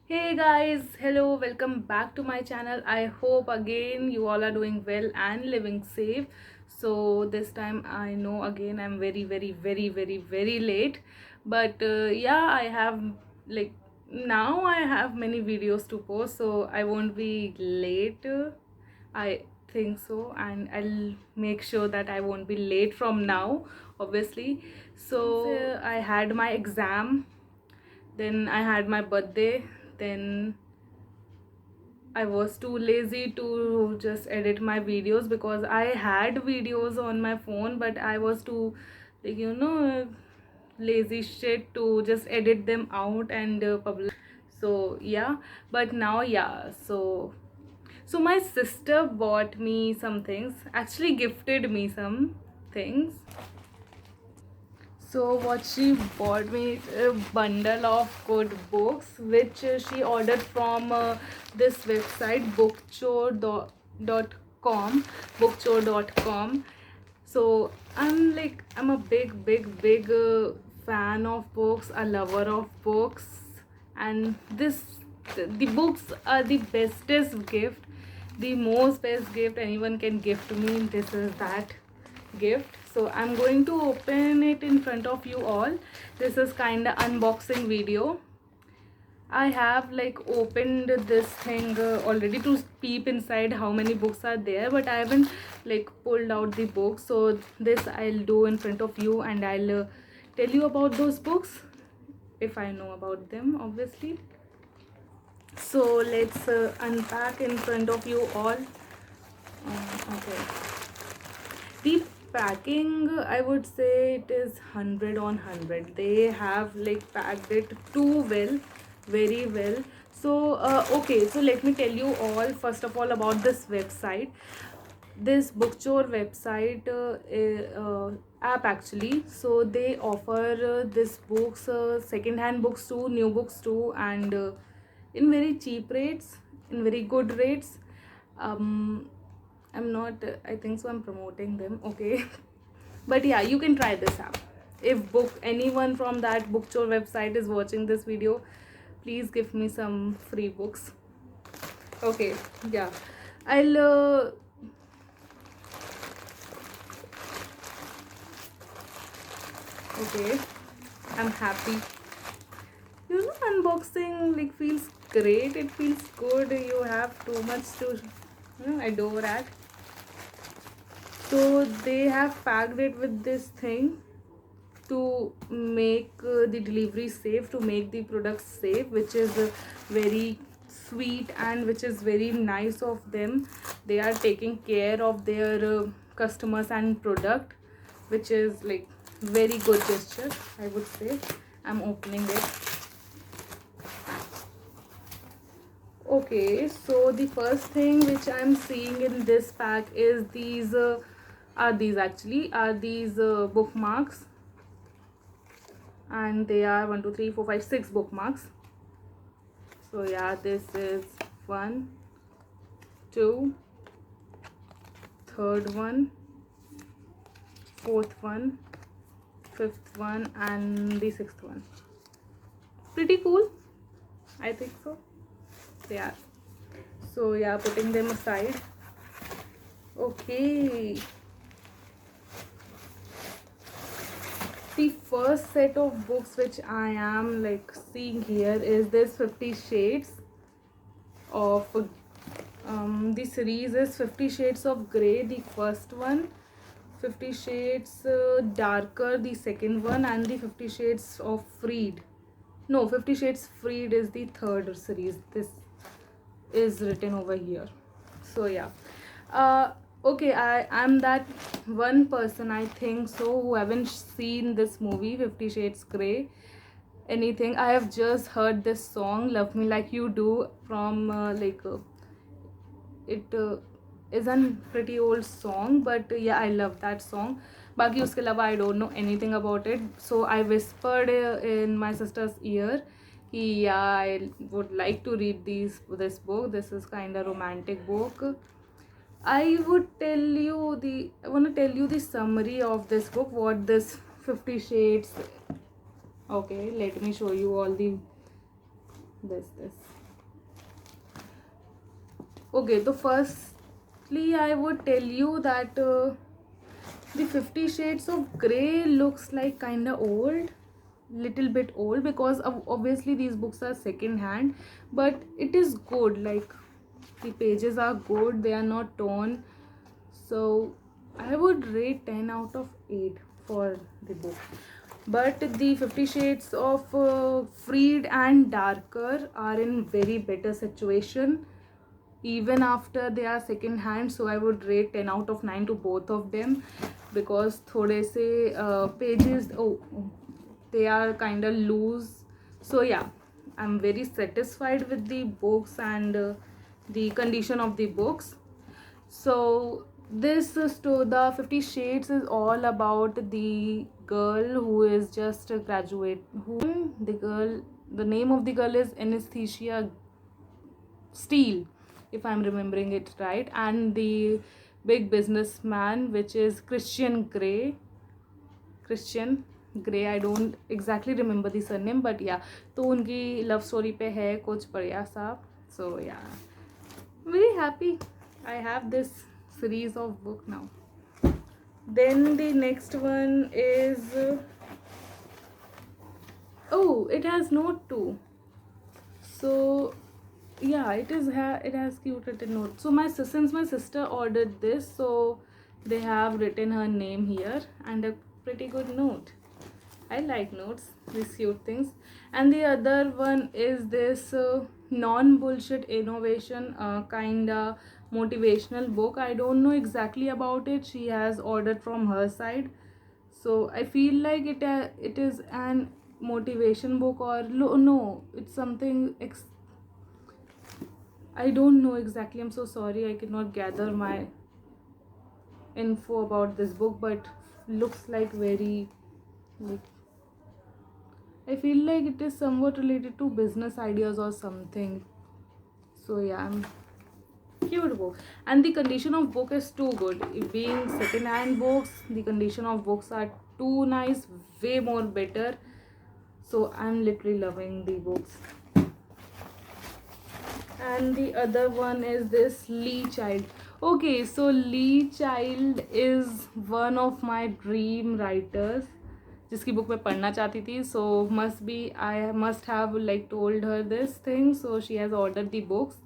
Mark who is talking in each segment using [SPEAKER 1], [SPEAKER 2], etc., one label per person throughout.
[SPEAKER 1] Hey guys, hello, welcome back to my channel. I hope again you all are doing well and living safe. So this time I know again I'm very late, but yeah, I have like now I have many videos to post, so I won't be late. I think so, and I'll make sure that I won't be late from now, obviously. So I had my exam, then I had my birthday, then I was too lazy to just edit my videos because I had videos on my phone, but I was too, like, lazy shit to just edit them out and publish. So yeah, but now yeah, so my sister bought me some things, actually gifted me some things. So what she bought me is a bundle of good books, which she ordered from this website bookchore.com, bookchore.com. So I'm a big fan of books, a lover of books, and the books are the bestest gift, the most best gift anyone can give to me. This is that gift, so I'm going to open it in front of you all. This is kind of unboxing video. I have like opened this thing already to peep inside how many books are there, but I haven't like pulled out the books. So this I'll do in front of you, and I'll tell you about those books if I know about them, obviously. So let's unpack in front of you all. Okay. The packing, I would say it is 100 on 100. They have like packed it too well, very well. So okay, so let me tell you all first of all about this website. This bookstore website app actually. So they offer this books, second hand books too, new books too, and in very cheap rates, in very good rates. um I'm not, I think so I'm promoting them, okay. But yeah, you can try this app. If book anyone from that bookstore website is watching this video, please give me some free books. Okay, yeah. I'll okay, I'm happy. Unboxing like feels great, it feels good. You have too much to adore at. So they have packed it with this thing to make the delivery safe, to make the products safe, which is very sweet and which is very nice of them. They are taking care of their customers and product, which is like very good gesture, I would say. I'm opening it. Okay, so the first thing which I'm seeing in this pack is these are these bookmarks, and they are 1 2 3 4 5 6 bookmarks. So yeah, this is one, two, third one, fourth one, fifth one, and the sixth one. Pretty cool, I think so. Yeah, so yeah, putting them aside. Okay, the first set of books which I am like seeing here is this 50 shades of the series is 50 shades of gray, the first one. 50 shades darker, the second one, and the 50 shades of freed. No, 50 shades freed is the third series. This is written over here. So yeah, okay, I'm that one person, I think so, who haven't seen this movie 50 shades gray anything. I have just heard this song Love Me Like You Do from it is a pretty old song, but yeah, I love that song. Baki uske alawa I don't know anything about it, so I whispered in my sister's ear कि yeah, I would like to read this book. This is kind of romantic book. I want to tell you the summary of this book, what this 50 shades. Okay, let me show you all the this. Okay, so firstly I would tell you that the 50 Shades of Grey looks like kinda old, little bit old, because obviously these books are second hand, but it is good. Like, the pages are good, they are not torn. So I would rate 10 out of 8 for the book. But the 50 Shades of Freed and Darker are in very better situation even after they are second hand. So I would rate 10 out of 9 to both of them, because thode se pages, they are kind of loose. So yeah, I'm very satisfied with the books and the condition of the books. So this the 50 Shades is all about the girl who is just a graduate. The name of the girl is Anesthesia Steele, if I'm remembering it right, and the big businessman, which is Christian Grey. I don't exactly remember the surname, but yeah, तो उनकी love story पे है कुछ बढ़िया सा. So yeah, very happy I have this series of book now. Then the next one is oh, it has note too. So yeah, it has cute written note. So since my sister ordered this, so they have written her name here and a pretty good note. I like notes, these cute things. And the other one is this non-bullshit innovation kinda motivational book. I don't know exactly about it. She has ordered from her side, so I feel like it is an motivation book, or no, it's something I don't know exactly. I'm so sorry, I cannot gather my info about this book, but looks like very, like, I feel like it is somewhat related to business ideas or something. So yeah, cute book. And the condition of book is too good. It being second hand books, the condition of books are too nice, way more better. So I'm literally loving the books. And the other one is this Lee Child. Okay, so Lee Child is one of my dream writers, जिसकी book मैं पढ़ना चाहती थी. So I must have like told her this thing, so she has ordered the books.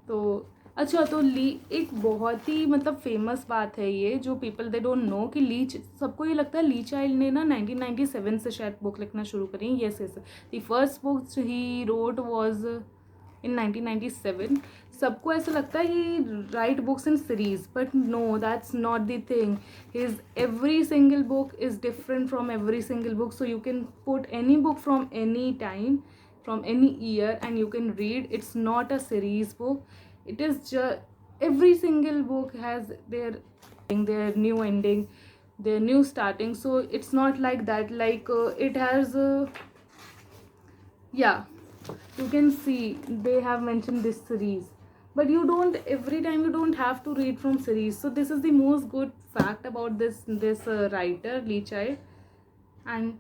[SPEAKER 1] तो अच्छा, तो ली एक बहुत ही मतलब फेमस बात है ये, जो पीपल दे डोंट नो, कि सबको ये लगता है ली चाइल्ड ने ना 1997 से शायद बुक लिखना शुरू करी. Yes, the first book he wrote was in 1997. सबको ऐसा लगता है he write books in series, but no, that's not the thing. His every single book is different from every single book, so you can put any book from any time, from any year, and you can read. It's not a series book. It is just every single book has their new ending, their new starting. So it's not like that. Like it has yeah, you can see they have mentioned this series, but you don't, every time you don't have to read from series. So this is the most good fact about this writer Lee Child. And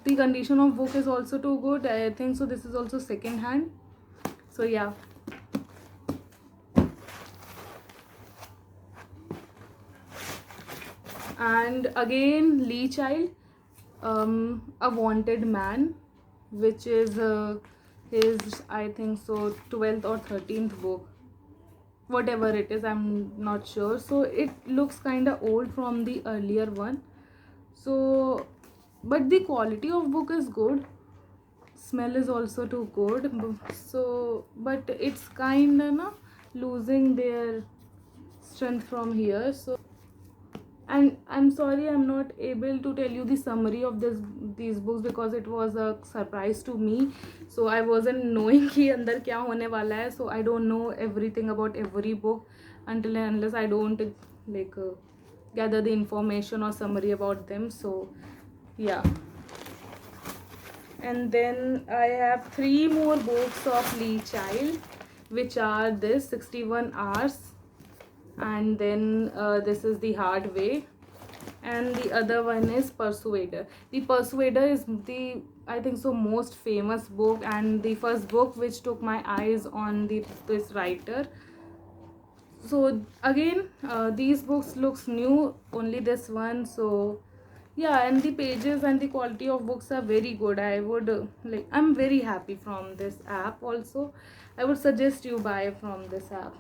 [SPEAKER 1] the condition of book is also too good, I think. So this is also second hand. So yeah, and again Lee Child, A Wanted Man, which is his, I think so, 12th or 13th book, whatever it is, I'm not sure. So it looks kind of old from the earlier one. So but the quality of book is good, smell is also too good. So but it's kind of losing their strength from here. So, and I'm sorry, I'm not able to tell you the summary of these books, because it was a surprise to me. So I wasn't knowing कि अंदर क्या होने वाला है. So I don't know everything about every book until and unless I don't like gather the information or summary about them. So yeah, and then I have 3 more books of Lee Child, which are this 61 Hours, and then this is The Hard Way, and the other one is Persuader. The Persuader is the, I think so most famous book and the first book which took my eyes on this writer. So again, these books looks new, only this one. So yeah, and the pages and the quality of books are very good. I would I'm very happy from this app also. I would suggest you buy from this app.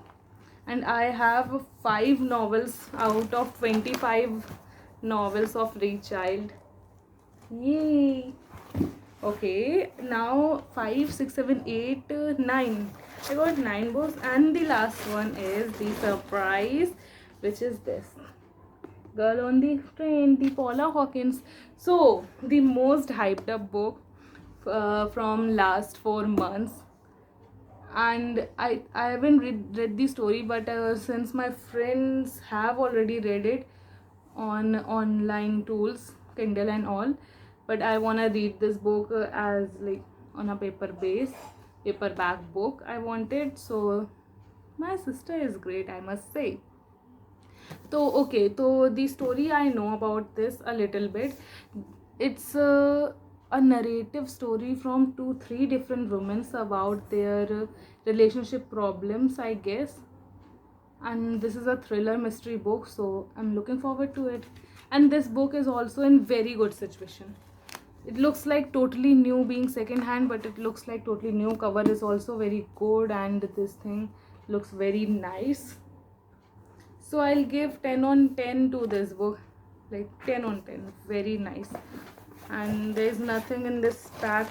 [SPEAKER 1] And I have 5 novels out of 25 novels of Rechild. Yay! Okay, now 5, 6, 7, 8, 9. I got 9 books, and the last one is the surprise, which is this Girl on the Train, the Paula Hawkins. So, the most hyped up book from last 4 months. And I haven't read the story, but since my friends have already read it on online tools, Kindle and all, but I want to read this book as like on a paperback book I wanted. So my sister is great, I must say. So okay, so the story I know about this a little bit. It's a narrative story from 2 3 different women about their relationship problems, I guess. And this is a thriller mystery book, so I'm looking forward to it. And this book is also in very good situation. It looks like totally new, being second hand, but it looks like totally new. Cover is also very good, and this thing looks very nice. So I'll give 10 on 10 to this book, like 10 on 10, very nice. And there's nothing in this pack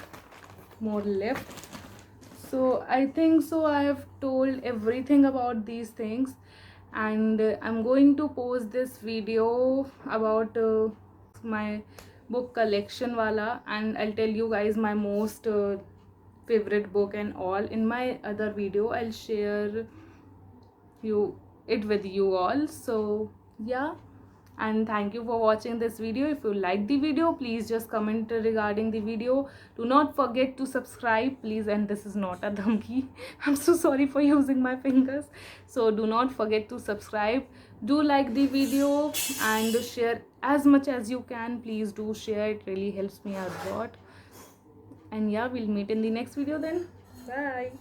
[SPEAKER 1] more left. So I think so I have told everything about these things. And I'm going to post this video about my book collection wala, and I'll tell you guys my most favorite book and all. In my other video I'll share it with you all. So yeah, and thank you for watching this video. If you like the video, please just comment regarding the video. Do not forget to subscribe, please. And this is not a dhamki. I'm so sorry for using my fingers. So do not forget to subscribe. Do like the video and share as much as you can. Please do share, it really helps me a lot. And yeah, we'll meet in the next video then. Bye.